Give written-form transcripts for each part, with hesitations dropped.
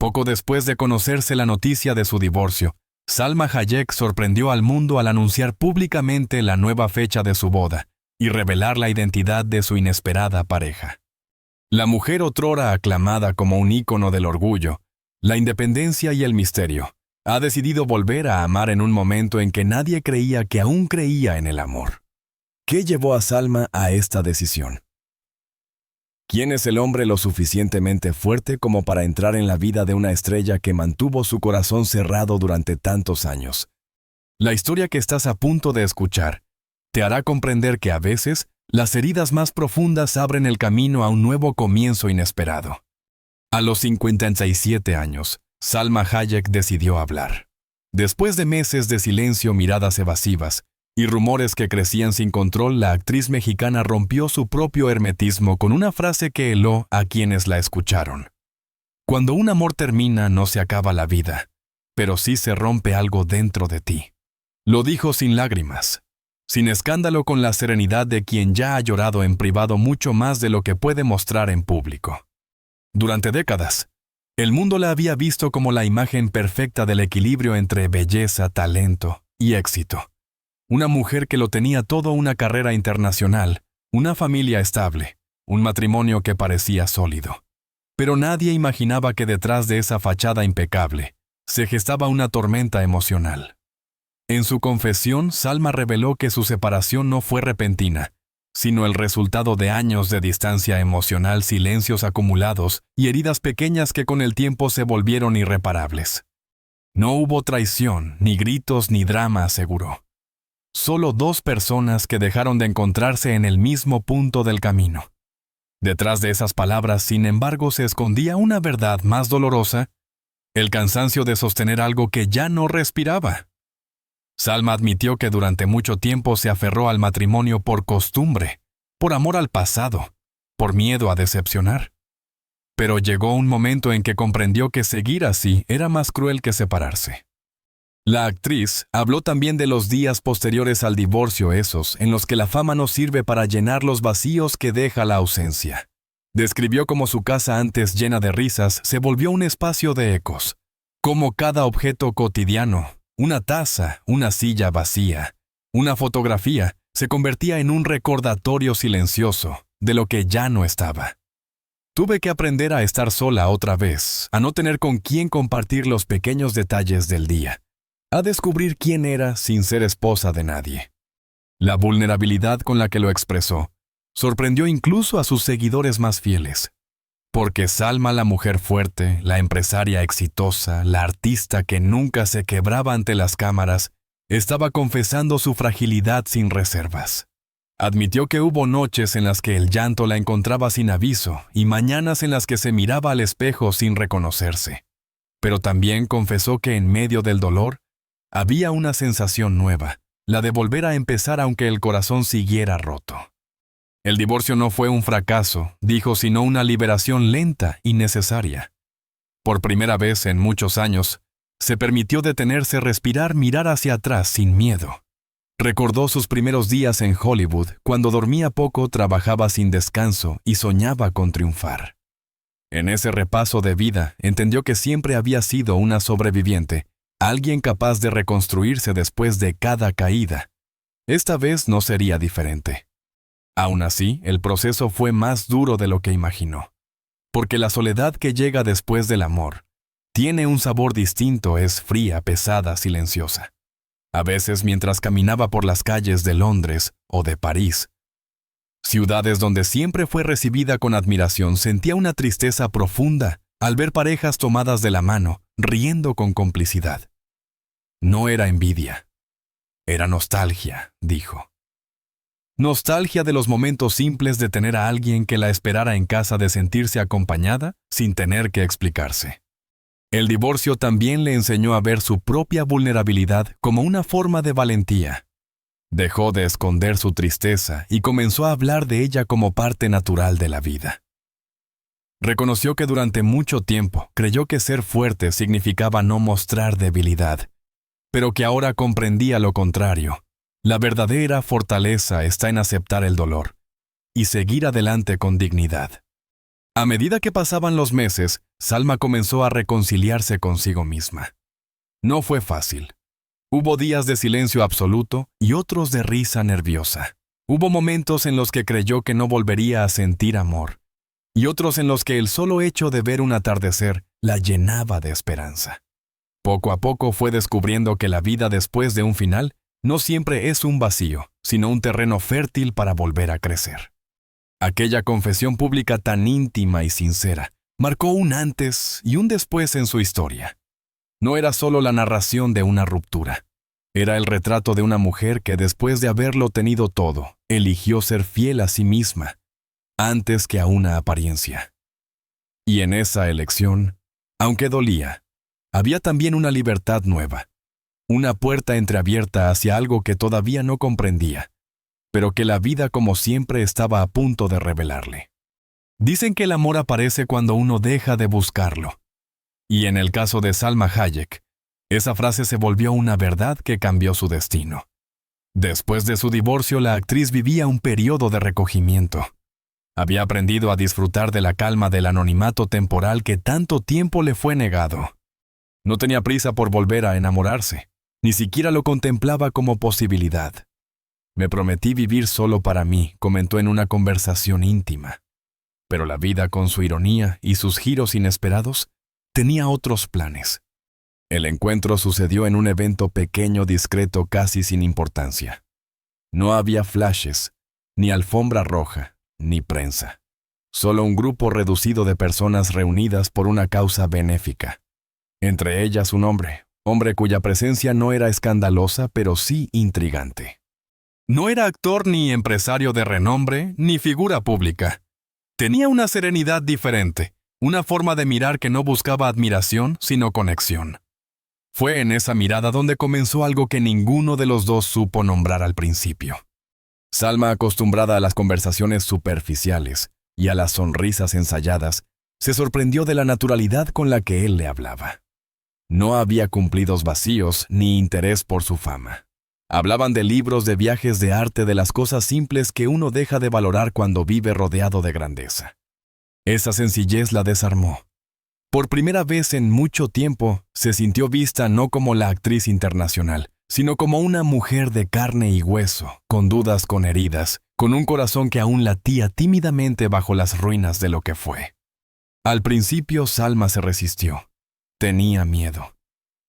Poco después de conocerse la noticia de su divorcio, Salma Hayek sorprendió al mundo al anunciar públicamente la nueva fecha de su boda y revelar la identidad de su inesperada pareja. La mujer otrora aclamada como un ícono del orgullo, la independencia y el misterio, ha decidido volver a amar en un momento en que nadie creía que aún creía en el amor. ¿Qué llevó a Salma a esta decisión? ¿Quién es el hombre lo suficientemente fuerte como para entrar en la vida de una estrella que mantuvo su corazón cerrado durante tantos años? La historia que estás a punto de escuchar te hará comprender que a veces las heridas más profundas abren el camino a un nuevo comienzo inesperado. A los 57 años, Salma Hayek decidió hablar. Después de meses de silencio, miradas evasivas y rumores que crecían sin control, la actriz mexicana rompió su propio hermetismo con una frase que heló a quienes la escucharon. Cuando un amor termina, no se acaba la vida, pero sí se rompe algo dentro de ti. Lo dijo sin lágrimas, sin escándalo, con la serenidad de quien ya ha llorado en privado mucho más de lo que puede mostrar en público. Durante décadas, el mundo la había visto como la imagen perfecta del equilibrio entre belleza, talento y éxito. Una mujer que lo tenía todo: una carrera internacional, una familia estable, un matrimonio que parecía sólido. Pero nadie imaginaba que detrás de esa fachada impecable se gestaba una tormenta emocional. En su confesión, Salma reveló que su separación no fue repentina, sino el resultado de años de distancia emocional, silencios acumulados y heridas pequeñas que con el tiempo se volvieron irreparables. No hubo traición, ni gritos, ni drama, aseguró. Solo dos personas que dejaron de encontrarse en el mismo punto del camino. Detrás de esas palabras, sin embargo, se escondía una verdad más dolorosa: el cansancio de sostener algo que ya no respiraba. Salma admitió que durante mucho tiempo se aferró al matrimonio por costumbre, por amor al pasado, por miedo a decepcionar. Pero llegó un momento en que comprendió que seguir así era más cruel que separarse. La actriz habló también de los días posteriores al divorcio, esos en los que la fama no sirve para llenar los vacíos que deja la ausencia. Describió cómo su casa, antes llena de risas, se volvió un espacio de ecos, cómo cada objeto cotidiano, una taza, una silla vacía, una fotografía, se convertía en un recordatorio silencioso de lo que ya no estaba. Tuve que aprender a estar sola otra vez, a no tener con quién compartir los pequeños detalles del día, a descubrir quién era sin ser esposa de nadie. La vulnerabilidad con la que lo expresó sorprendió incluso a sus seguidores más fieles. Porque Salma, la mujer fuerte, la empresaria exitosa, la artista que nunca se quebraba ante las cámaras, estaba confesando su fragilidad sin reservas. Admitió que hubo noches en las que el llanto la encontraba sin aviso y mañanas en las que se miraba al espejo sin reconocerse. Pero también confesó que en medio del dolor había una sensación nueva, la de volver a empezar aunque el corazón siguiera roto. El divorcio no fue un fracaso, dijo, sino una liberación lenta y necesaria. Por primera vez en muchos años, se permitió detenerse, respirar, mirar hacia atrás sin miedo. Recordó sus primeros días en Hollywood, cuando dormía poco, trabajaba sin descanso y soñaba con triunfar. En ese repaso de vida, entendió que siempre había sido una sobreviviente, alguien capaz de reconstruirse después de cada caída. Esta vez no sería diferente. Aún así, el proceso fue más duro de lo que imaginó. Porque la soledad que llega después del amor tiene un sabor distinto, es fría, pesada, silenciosa. A veces, mientras caminaba por las calles de Londres o de París, ciudades donde siempre fue recibida con admiración, sentía una tristeza profunda al ver parejas tomadas de la mano, riendo con complicidad. No era envidia, era nostalgia, dijo. Nostalgia de los momentos simples de tener a alguien que la esperara en casa, de sentirse acompañada sin tener que explicarse. El divorcio también le enseñó a ver su propia vulnerabilidad como una forma de valentía. Dejó de esconder su tristeza y comenzó a hablar de ella como parte natural de la vida. Reconoció que durante mucho tiempo creyó que ser fuerte significaba no mostrar debilidad, pero que ahora comprendía lo contrario. La verdadera fortaleza está en aceptar el dolor y seguir adelante con dignidad. A medida que pasaban los meses, Salma comenzó a reconciliarse consigo misma. No fue fácil. Hubo días de silencio absoluto y otros de risa nerviosa. Hubo momentos en los que creyó que no volvería a sentir amor, y otros en los que el solo hecho de ver un atardecer la llenaba de esperanza. Poco a poco fue descubriendo que la vida después de un final no siempre es un vacío, sino un terreno fértil para volver a crecer. Aquella confesión pública tan íntima y sincera marcó un antes y un después en su historia. No era solo la narración de una ruptura. Era el retrato de una mujer que después de haberlo tenido todo, eligió ser fiel a sí misma, antes que a una apariencia. Y en esa elección, aunque dolía, había también una libertad nueva, una puerta entreabierta hacia algo que todavía no comprendía, pero que la vida como siempre estaba a punto de revelarle. Dicen que el amor aparece cuando uno deja de buscarlo. Y en el caso de Salma Hayek, esa frase se volvió una verdad que cambió su destino. Después de su divorcio, la actriz vivía un periodo de recogimiento. Había aprendido a disfrutar de la calma del anonimato temporal que tanto tiempo le fue negado. No tenía prisa por volver a enamorarse, ni siquiera lo contemplaba como posibilidad. Me prometí vivir solo para mí, comentó en una conversación íntima. Pero la vida, con su ironía y sus giros inesperados, tenía otros planes. El encuentro sucedió en un evento pequeño, discreto, casi sin importancia. No había flashes, ni alfombra roja, ni prensa. Solo un grupo reducido de personas reunidas por una causa benéfica. Entre ellas un hombre cuya presencia no era escandalosa, pero sí intrigante. No era actor ni empresario de renombre, ni figura pública. Tenía una serenidad diferente, una forma de mirar que no buscaba admiración, sino conexión. Fue en esa mirada donde comenzó algo que ninguno de los dos supo nombrar al principio. Salma, acostumbrada a las conversaciones superficiales y a las sonrisas ensayadas, se sorprendió de la naturalidad con la que él le hablaba. No había cumplidos vacíos ni interés por su fama. Hablaban de libros, de viajes, de arte, de las cosas simples que uno deja de valorar cuando vive rodeado de grandeza. Esa sencillez la desarmó. Por primera vez en mucho tiempo, se sintió vista no como la actriz internacional, sino como una mujer de carne y hueso, con dudas, con heridas, con un corazón que aún latía tímidamente bajo las ruinas de lo que fue. Al principio, Salma se resistió. Tenía miedo.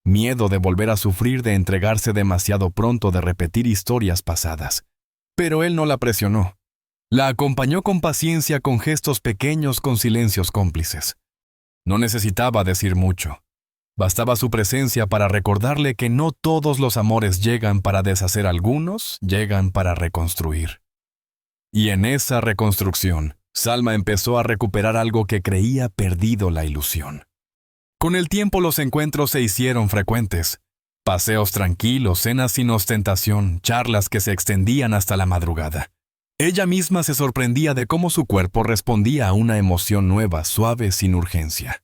Miedo de volver a sufrir, de entregarse demasiado pronto, de repetir historias pasadas. Pero él no la presionó. La acompañó con paciencia, con gestos pequeños, con silencios cómplices. No necesitaba decir mucho. Bastaba su presencia para recordarle que no todos los amores llegan para deshacer, algunos llegan para reconstruir. Y en esa reconstrucción, Salma empezó a recuperar algo que creía perdido: la ilusión. Con el tiempo los encuentros se hicieron frecuentes. Paseos tranquilos, cenas sin ostentación, charlas que se extendían hasta la madrugada. Ella misma se sorprendía de cómo su cuerpo respondía a una emoción nueva, suave, sin urgencia.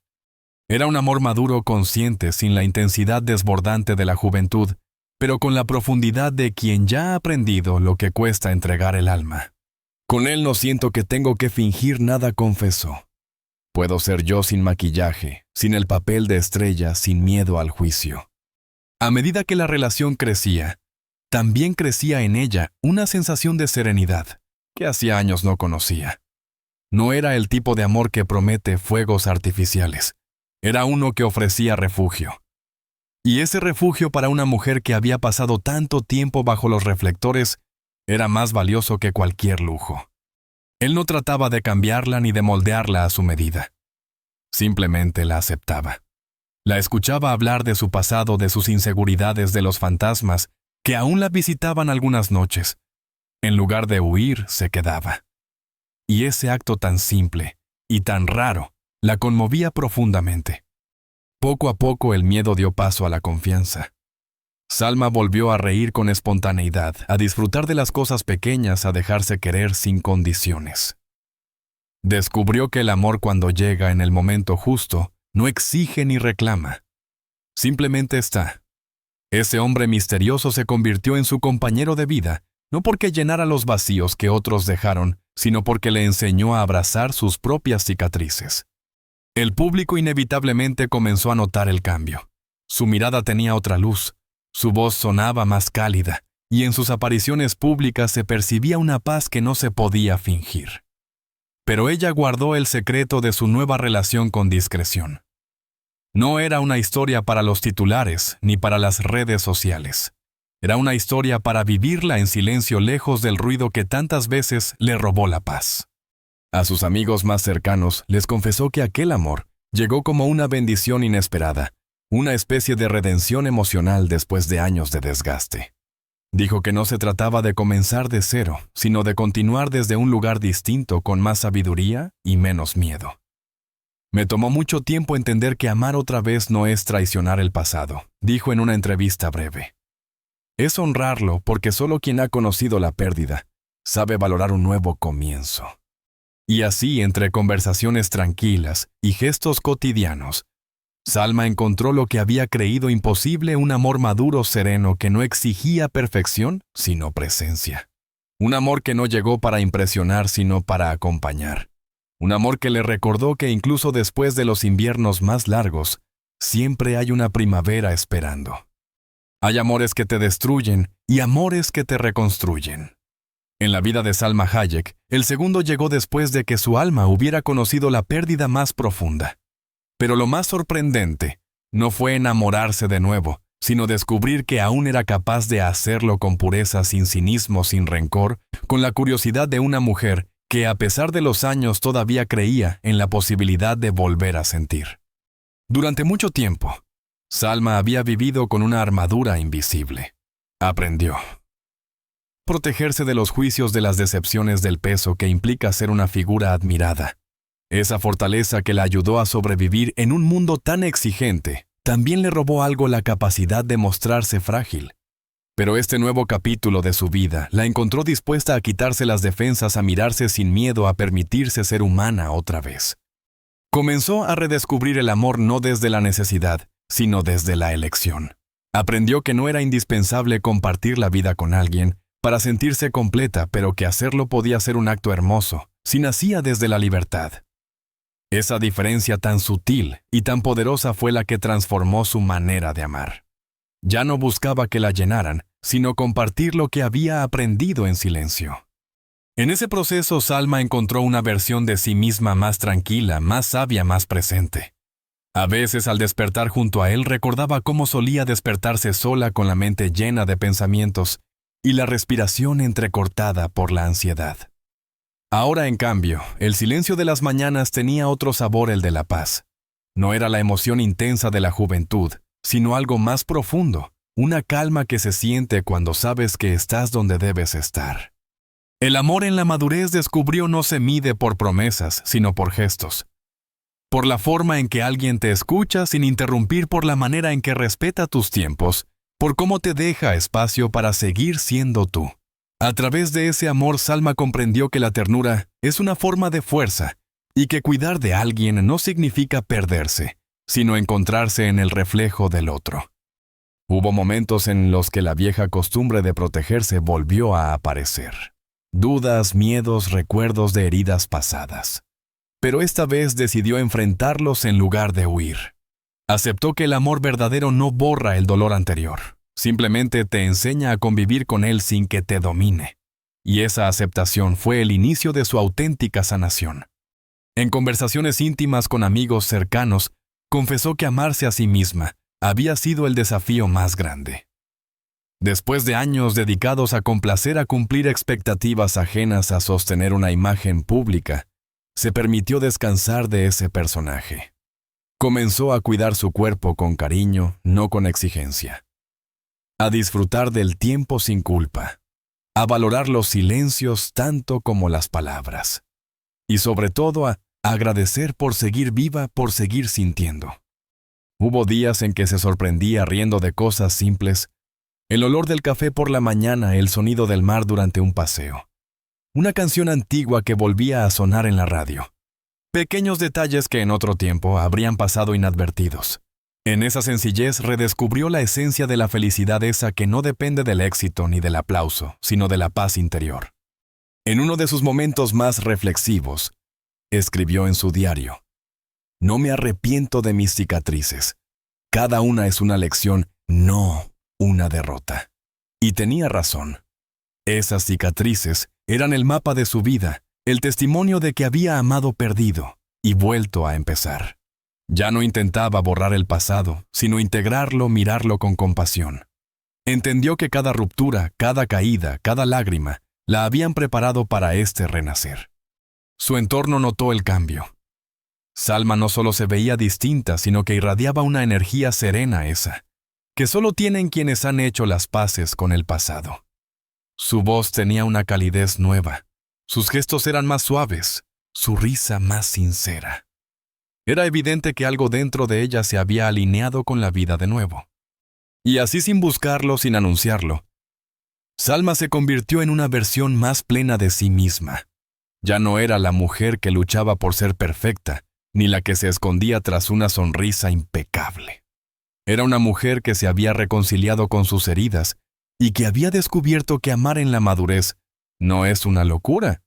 Era un amor maduro, consciente, sin la intensidad desbordante de la juventud, pero con la profundidad de quien ya ha aprendido lo que cuesta entregar el alma. Con él no siento que tengo que fingir nada, confesó. Puedo ser yo sin maquillaje, sin el papel de estrella, sin miedo al juicio. A medida que la relación crecía, también crecía en ella una sensación de serenidad que hacía años no conocía. No era el tipo de amor que promete fuegos artificiales. Era uno que ofrecía refugio. Y ese refugio, para una mujer que había pasado tanto tiempo bajo los reflectores, era más valioso que cualquier lujo. Él no trataba de cambiarla ni de moldearla a su medida. Simplemente la aceptaba. La escuchaba hablar de su pasado, de sus inseguridades, de los fantasmas que aún la visitaban algunas noches. En lugar de huir, se quedaba. Y ese acto tan simple y tan raro la conmovía profundamente. Poco a poco el miedo dio paso a la confianza. Salma volvió a reír con espontaneidad, a disfrutar de las cosas pequeñas, a dejarse querer sin condiciones. Descubrió que el amor, cuando llega en el momento justo, no exige ni reclama. Simplemente está. Ese hombre misterioso se convirtió en su compañero de vida, no porque llenara los vacíos que otros dejaron, sino porque le enseñó a abrazar sus propias cicatrices. El público inevitablemente comenzó a notar el cambio. Su mirada tenía otra luz, su voz sonaba más cálida, y en sus apariciones públicas se percibía una paz que no se podía fingir. Pero ella guardó el secreto de su nueva relación con discreción. No era una historia para los titulares ni para las redes sociales. Era una historia para vivirla en silencio lejos del ruido que tantas veces le robó la paz. A sus amigos más cercanos les confesó que aquel amor llegó como una bendición inesperada, una especie de redención emocional después de años de desgaste. Dijo que no se trataba de comenzar de cero, sino de continuar desde un lugar distinto con más sabiduría y menos miedo. Me tomó mucho tiempo entender que amar otra vez no es traicionar el pasado, dijo en una entrevista breve. Es honrarlo porque solo quien ha conocido la pérdida sabe valorar un nuevo comienzo. Y así, entre conversaciones tranquilas y gestos cotidianos, Salma encontró lo que había creído imposible, un amor maduro, sereno, que no exigía perfección, sino presencia. Un amor que no llegó para impresionar, sino para acompañar. Un amor que le recordó que incluso después de los inviernos más largos, siempre hay una primavera esperando. Hay amores que te destruyen y amores que te reconstruyen. En la vida de Salma Hayek, el segundo llegó después de que su alma hubiera conocido la pérdida más profunda. Pero lo más sorprendente no fue enamorarse de nuevo, sino descubrir que aún era capaz de hacerlo con pureza, sin cinismo, sin rencor, con la curiosidad de una mujer que a pesar de los años todavía creía en la posibilidad de volver a sentir. Durante mucho tiempo, Salma había vivido con una armadura invisible. Aprendió. Protegerse de los juicios de las decepciones del peso que implica ser una figura admirada. Esa fortaleza que la ayudó a sobrevivir en un mundo tan exigente, también le robó algo, la capacidad de mostrarse frágil. Pero este nuevo capítulo de su vida la encontró dispuesta a quitarse las defensas, a mirarse sin miedo, a permitirse ser humana otra vez. Comenzó a redescubrir el amor no desde la necesidad, sino desde la elección. Aprendió que no era indispensable compartir la vida con alguien para sentirse completa, pero que hacerlo podía ser un acto hermoso, si nacía desde la libertad. Esa diferencia tan sutil y tan poderosa fue la que transformó su manera de amar. Ya no buscaba que la llenaran, sino compartir lo que había aprendido en silencio. En ese proceso, Salma encontró una versión de sí misma más tranquila, más sabia, más presente. A veces, al despertar junto a él, recordaba cómo solía despertarse sola, con la mente llena de pensamientos y la respiración entrecortada por la ansiedad. Ahora, en cambio, el silencio de las mañanas tenía otro sabor, el de la paz. No era la emoción intensa de la juventud, sino algo más profundo, una calma que se siente cuando sabes que estás donde debes estar. El amor en la madurez, descubrió, no se mide por promesas, sino por gestos. Por la forma en que alguien te escucha sin interrumpir, por la manera en que respeta tus tiempos, por cómo te deja espacio para seguir siendo tú. A través de ese amor, Salma comprendió que la ternura es una forma de fuerza y que cuidar de alguien no significa perderse, sino encontrarse en el reflejo del otro. Hubo momentos en los que la vieja costumbre de protegerse volvió a aparecer. Dudas, miedos, recuerdos de heridas pasadas. Pero esta vez decidió enfrentarlos en lugar de huir. Aceptó que el amor verdadero no borra el dolor anterior. Simplemente te enseña a convivir con él sin que te domine. Y esa aceptación fue el inicio de su auténtica sanación. En conversaciones íntimas con amigos cercanos, confesó que amarse a sí misma había sido el desafío más grande. Después de años dedicados a complacer, a cumplir expectativas ajenas, a sostener una imagen pública, se permitió descansar de ese personaje. Comenzó a cuidar su cuerpo con cariño, no con exigencia. A disfrutar del tiempo sin culpa, a valorar los silencios tanto como las palabras, y sobre todo a agradecer por seguir viva, por seguir sintiendo. Hubo días en que se sorprendía riendo de cosas simples, el olor del café por la mañana, el sonido del mar durante un paseo, una canción antigua que volvía a sonar en la radio, pequeños detalles que en otro tiempo habrían pasado inadvertidos. En esa sencillez redescubrió la esencia de la felicidad, esa que no depende del éxito ni del aplauso, sino de la paz interior. En uno de sus momentos más reflexivos, escribió en su diario: No me arrepiento de mis cicatrices. Cada una es una lección, no una derrota. Y tenía razón. Esas cicatrices eran el mapa de su vida, el testimonio de que había amado perdido y vuelto a empezar. Ya no intentaba borrar el pasado, sino integrarlo, mirarlo con compasión. Entendió que cada ruptura, cada caída, cada lágrima, la habían preparado para este renacer. Su entorno notó el cambio. Salma no solo se veía distinta, sino que irradiaba una energía serena que solo tienen quienes han hecho las paces con el pasado. Su voz tenía una calidez nueva, sus gestos eran más suaves, su risa más sincera. Era evidente que algo dentro de ella se había alineado con la vida de nuevo. Y así sin buscarlo, sin anunciarlo, Salma se convirtió en una versión más plena de sí misma. Ya no era la mujer que luchaba por ser perfecta, ni la que se escondía tras una sonrisa impecable. Era una mujer que se había reconciliado con sus heridas y que había descubierto que amar en la madurez no es una locura,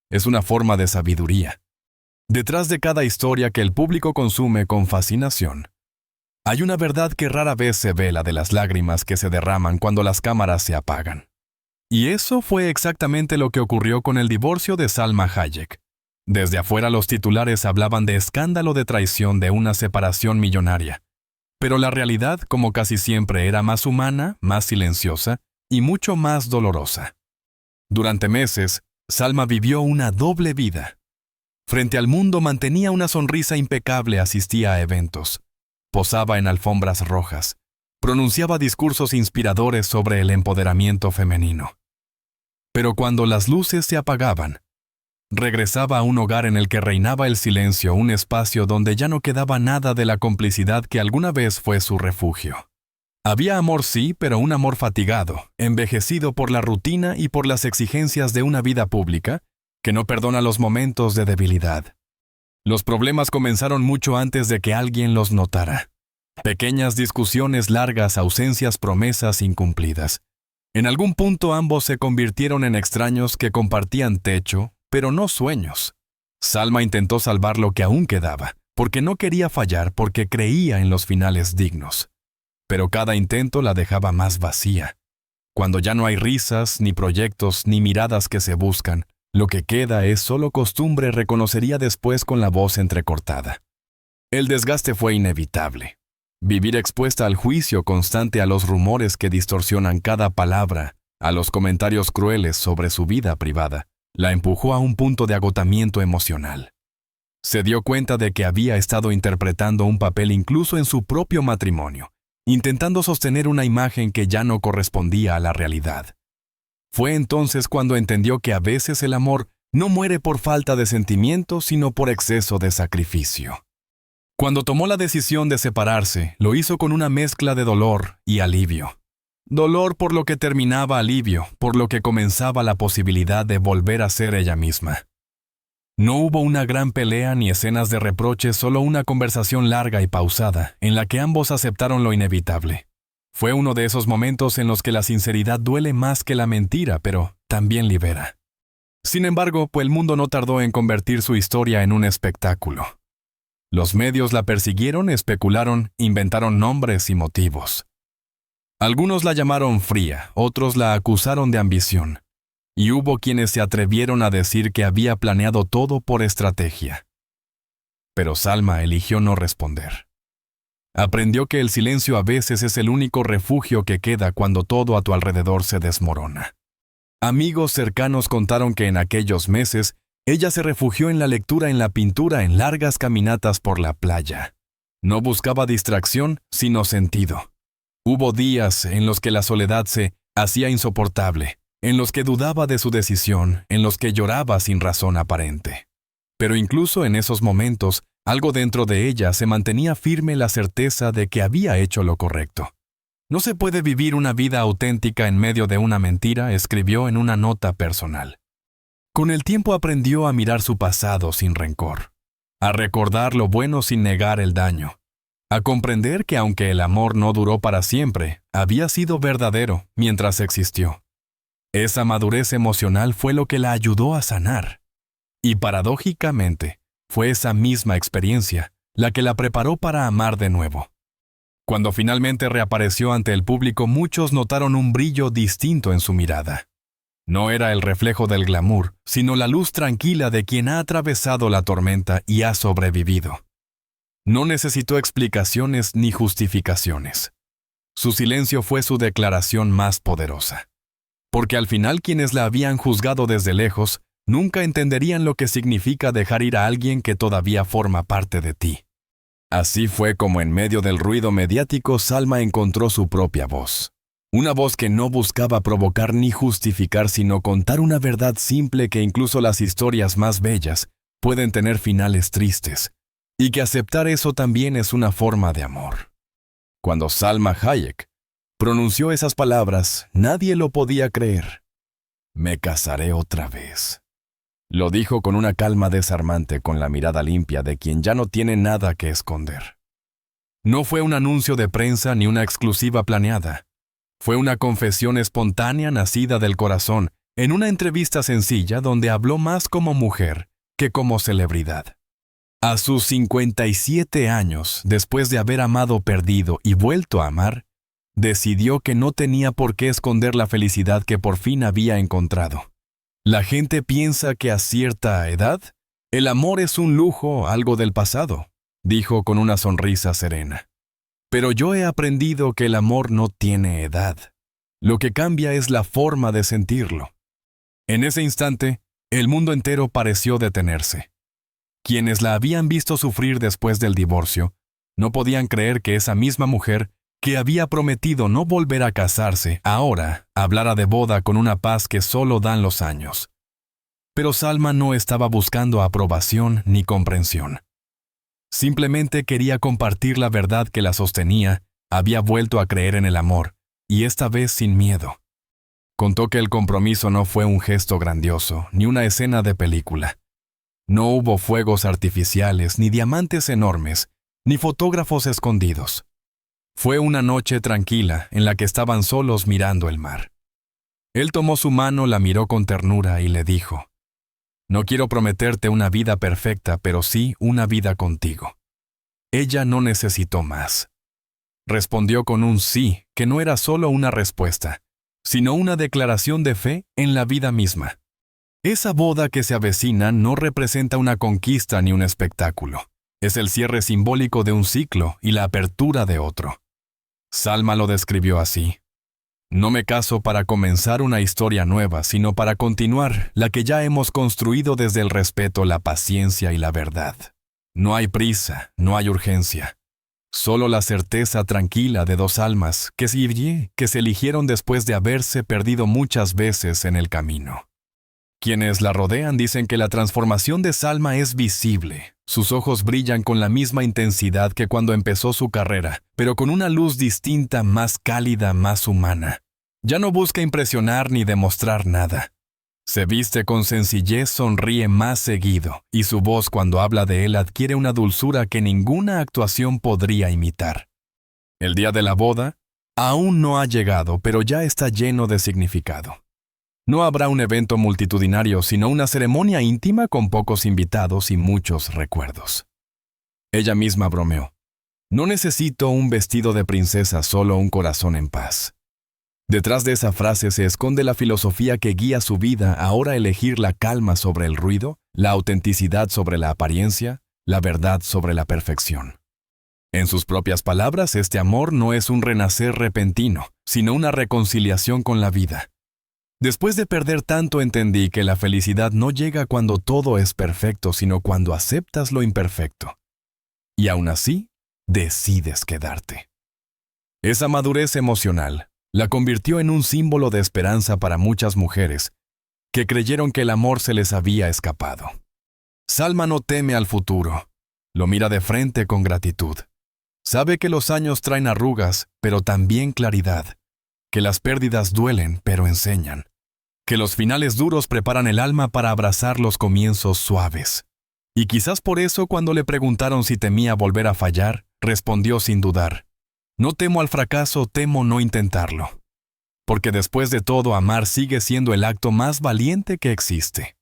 es una forma de sabiduría. Detrás de cada historia que el público consume con fascinación, hay una verdad que rara vez se ve, la de las lágrimas que se derraman cuando las cámaras se apagan. Y eso fue exactamente lo que ocurrió con el divorcio de Salma Hayek. Desde afuera los titulares hablaban de escándalo de traición, de una separación millonaria. Pero la realidad, como casi siempre, era más humana, más silenciosa y mucho más dolorosa. Durante meses, Salma vivió una doble vida. Frente al mundo mantenía una sonrisa impecable, asistía a eventos, posaba en alfombras rojas, pronunciaba discursos inspiradores sobre el empoderamiento femenino. Pero cuando las luces se apagaban, regresaba a un hogar en el que reinaba el silencio, un espacio donde ya no quedaba nada de la complicidad que alguna vez fue su refugio. Había amor sí, pero un amor fatigado, envejecido por la rutina y por las exigencias de una vida pública, que no perdona los momentos de debilidad. Los problemas comenzaron mucho antes de que alguien los notara. Pequeñas discusiones largas, ausencias, promesas incumplidas. En algún punto ambos se convirtieron en extraños que compartían techo, pero no sueños. Salma intentó salvar lo que aún quedaba, porque no quería fallar, porque creía en los finales dignos. Pero cada intento la dejaba más vacía. Cuando ya no hay risas, ni proyectos, ni miradas que se buscan, lo que queda es solo costumbre, reconocería después con la voz entrecortada. El desgaste fue inevitable. Vivir expuesta al juicio constante, a los rumores que distorsionan cada palabra, a los comentarios crueles sobre su vida privada, la empujó a un punto de agotamiento emocional. Se dio cuenta de que había estado interpretando un papel incluso en su propio matrimonio, intentando sostener una imagen que ya no correspondía a la realidad. Fue entonces cuando entendió que a veces el amor no muere por falta de sentimiento, sino por exceso de sacrificio. Cuando tomó la decisión de separarse, lo hizo con una mezcla de dolor y alivio. Dolor por lo que terminaba, alivio por lo que comenzaba la posibilidad de volver a ser ella misma. No hubo una gran pelea ni escenas de reproche, solo una conversación larga y pausada, en la que ambos aceptaron lo inevitable. Fue uno de esos momentos en los que la sinceridad duele más que la mentira, pero también libera. Sin embargo, el mundo no tardó en convertir su historia en un espectáculo. Los medios la persiguieron, especularon, inventaron nombres y motivos. Algunos la llamaron fría, otros la acusaron de ambición. Y hubo quienes se atrevieron a decir que había planeado todo por estrategia. Pero Salma eligió no responder. Aprendió que el silencio a veces es el único refugio que queda cuando todo a tu alrededor se desmorona. Amigos cercanos contaron que en aquellos meses ella se refugió en la lectura, en la pintura, en largas caminatas por la playa. No buscaba distracción, sino sentido. Hubo días en los que la soledad se hacía insoportable, en los que dudaba de su decisión, en los que lloraba sin razón aparente. Pero incluso en esos momentos, algo dentro de ella se mantenía firme, la certeza de que había hecho lo correcto. No se puede vivir una vida auténtica en medio de una mentira, escribió en una nota personal. Con el tiempo aprendió a mirar su pasado sin rencor, a recordar lo bueno sin negar el daño, a comprender que aunque el amor no duró para siempre, había sido verdadero mientras existió. Esa madurez emocional fue lo que la ayudó a sanar. Y paradójicamente, fue esa misma experiencia la que la preparó para amar de nuevo. Cuando finalmente reapareció ante el público, muchos notaron un brillo distinto en su mirada. No era el reflejo del glamour, sino la luz tranquila de quien ha atravesado la tormenta y ha sobrevivido. No necesitó explicaciones ni justificaciones. Su silencio fue su declaración más poderosa. Porque al final quienes la habían juzgado desde lejos nunca entenderían lo que significa dejar ir a alguien que todavía forma parte de ti. Así fue como en medio del ruido mediático Salma encontró su propia voz. Una voz que no buscaba provocar ni justificar, sino contar una verdad simple que incluso las historias más bellas pueden tener finales tristes, y que aceptar eso también es una forma de amor. Cuando Salma Hayek pronunció esas palabras, nadie lo podía creer. Me casaré otra vez. Lo dijo con una calma desarmante, con la mirada limpia de quien ya no tiene nada que esconder. No fue un anuncio de prensa ni una exclusiva planeada. Fue una confesión espontánea nacida del corazón, en una entrevista sencilla donde habló más como mujer que como celebridad. A sus 57 años, después de haber amado perdido y vuelto a amar, decidió que no tenía por qué esconder la felicidad que por fin había encontrado. La gente piensa que a cierta edad, el amor es un lujo, algo del pasado, dijo con una sonrisa serena. Pero yo he aprendido que el amor no tiene edad. Lo que cambia es la forma de sentirlo. En ese instante, el mundo entero pareció detenerse. Quienes la habían visto sufrir después del divorcio, no podían creer que esa misma mujer, que había prometido no volver a casarse, ahora hablara de boda con una paz que solo dan los años. Pero Salma no estaba buscando aprobación ni comprensión. Simplemente quería compartir la verdad que la sostenía, había vuelto a creer en el amor, y esta vez sin miedo. Contó que el compromiso no fue un gesto grandioso, ni una escena de película. No hubo fuegos artificiales, ni diamantes enormes, ni fotógrafos escondidos. Fue una noche tranquila en la que estaban solos mirando el mar. Él tomó su mano, la miró con ternura y le dijo: «No quiero prometerte una vida perfecta, pero sí una vida contigo». Ella no necesitó más. Respondió con un sí, que no era solo una respuesta, sino una declaración de fe en la vida misma. Esa boda que se avecina no representa una conquista ni un espectáculo. Es el cierre simbólico de un ciclo y la apertura de otro. Salma lo describió así: «No me caso para comenzar una historia nueva, sino para continuar la que ya hemos construido desde el respeto, la paciencia y la verdad. No hay prisa, no hay urgencia. Solo la certeza tranquila de dos almas que se eligieron después de haberse perdido muchas veces en el camino». Quienes la rodean dicen que la transformación de Salma es visible. Sus ojos brillan con la misma intensidad que cuando empezó su carrera, pero con una luz distinta, más cálida, más humana. Ya no busca impresionar ni demostrar nada. Se viste con sencillez, sonríe más seguido, y su voz cuando habla de él adquiere una dulzura que ninguna actuación podría imitar. El día de la boda aún no ha llegado, pero ya está lleno de significado. No habrá un evento multitudinario, sino una ceremonia íntima con pocos invitados y muchos recuerdos. Ella misma bromeó: «No necesito un vestido de princesa, solo un corazón en paz». Detrás de esa frase se esconde la filosofía que guía su vida, ahora elegir la calma sobre el ruido, la autenticidad sobre la apariencia, la verdad sobre la perfección. En sus propias palabras, este amor no es un renacer repentino, sino una reconciliación con la vida. Después de perder tanto, entendí que la felicidad no llega cuando todo es perfecto, sino cuando aceptas lo imperfecto. Y aún así, decides quedarte. Esa madurez emocional la convirtió en un símbolo de esperanza para muchas mujeres que creyeron que el amor se les había escapado. Salma no teme al futuro, lo mira de frente con gratitud. Sabe que los años traen arrugas, pero también claridad, que las pérdidas duelen, pero enseñan, que los finales duros preparan el alma para abrazar los comienzos suaves. Y quizás por eso, cuando le preguntaron si temía volver a fallar, respondió sin dudar: «No temo al fracaso, temo no intentarlo». Porque después de todo, amar sigue siendo el acto más valiente que existe.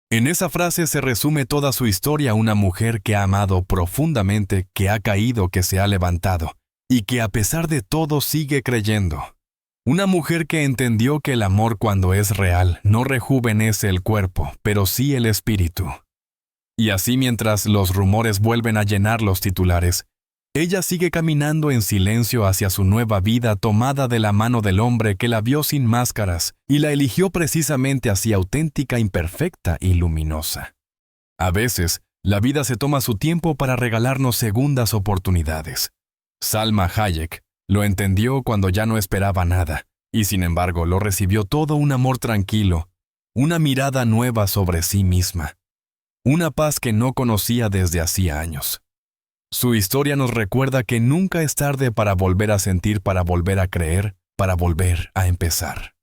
En esa frase se resume toda su historia, una mujer que ha amado profundamente, que ha caído, que se ha levantado, y que a pesar de todo sigue creyendo. Una mujer que entendió que el amor, cuando es real, no rejuvenece el cuerpo, pero sí el espíritu. Y así, mientras los rumores vuelven a llenar los titulares, ella sigue caminando en silencio hacia su nueva vida, tomada de la mano del hombre que la vio sin máscaras y la eligió precisamente así, auténtica, imperfecta y luminosa. A veces, la vida se toma su tiempo para regalarnos segundas oportunidades. Salma Hayek lo entendió cuando ya no esperaba nada, y sin embargo lo recibió todo, un amor tranquilo, una mirada nueva sobre sí misma, una paz que no conocía desde hacía años. Su historia nos recuerda que nunca es tarde para volver a sentir, para volver a creer, para volver a empezar.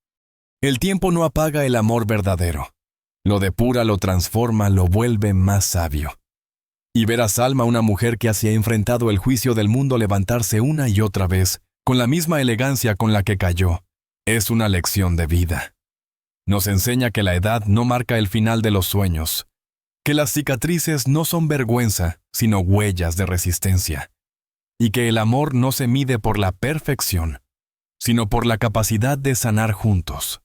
El tiempo no apaga el amor verdadero. Lo depura, lo transforma, lo vuelve más sabio. Y ver a Salma, una mujer que se ha enfrentado el juicio del mundo, levantarse una y otra vez, con la misma elegancia con la que cayó, es una lección de vida. Nos enseña que la edad no marca el final de los sueños, que las cicatrices no son vergüenza, sino huellas de resistencia, y que el amor no se mide por la perfección, sino por la capacidad de sanar juntos.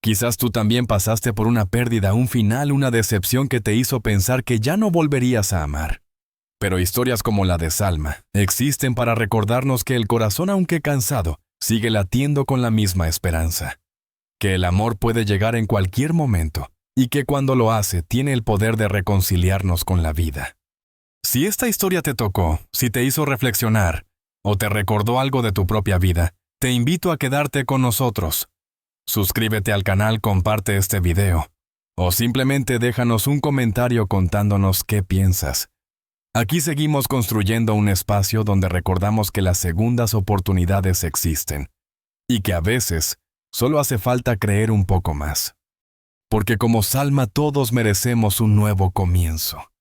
Quizás tú también pasaste por una pérdida, un final, una decepción que te hizo pensar que ya no volverías a amar. Pero historias como la de Salma existen para recordarnos que el corazón, aunque cansado, sigue latiendo con la misma esperanza, que el amor puede llegar en cualquier momento, y que cuando lo hace tiene el poder de reconciliarnos con la vida. Si esta historia te tocó, si te hizo reflexionar, o te recordó algo de tu propia vida, te invito a quedarte con nosotros. Suscríbete al canal, comparte este video, o simplemente déjanos un comentario contándonos qué piensas. Aquí seguimos construyendo un espacio donde recordamos que las segundas oportunidades existen, y que a veces solo hace falta creer un poco más. Porque como Salma todos merecemos un nuevo comienzo.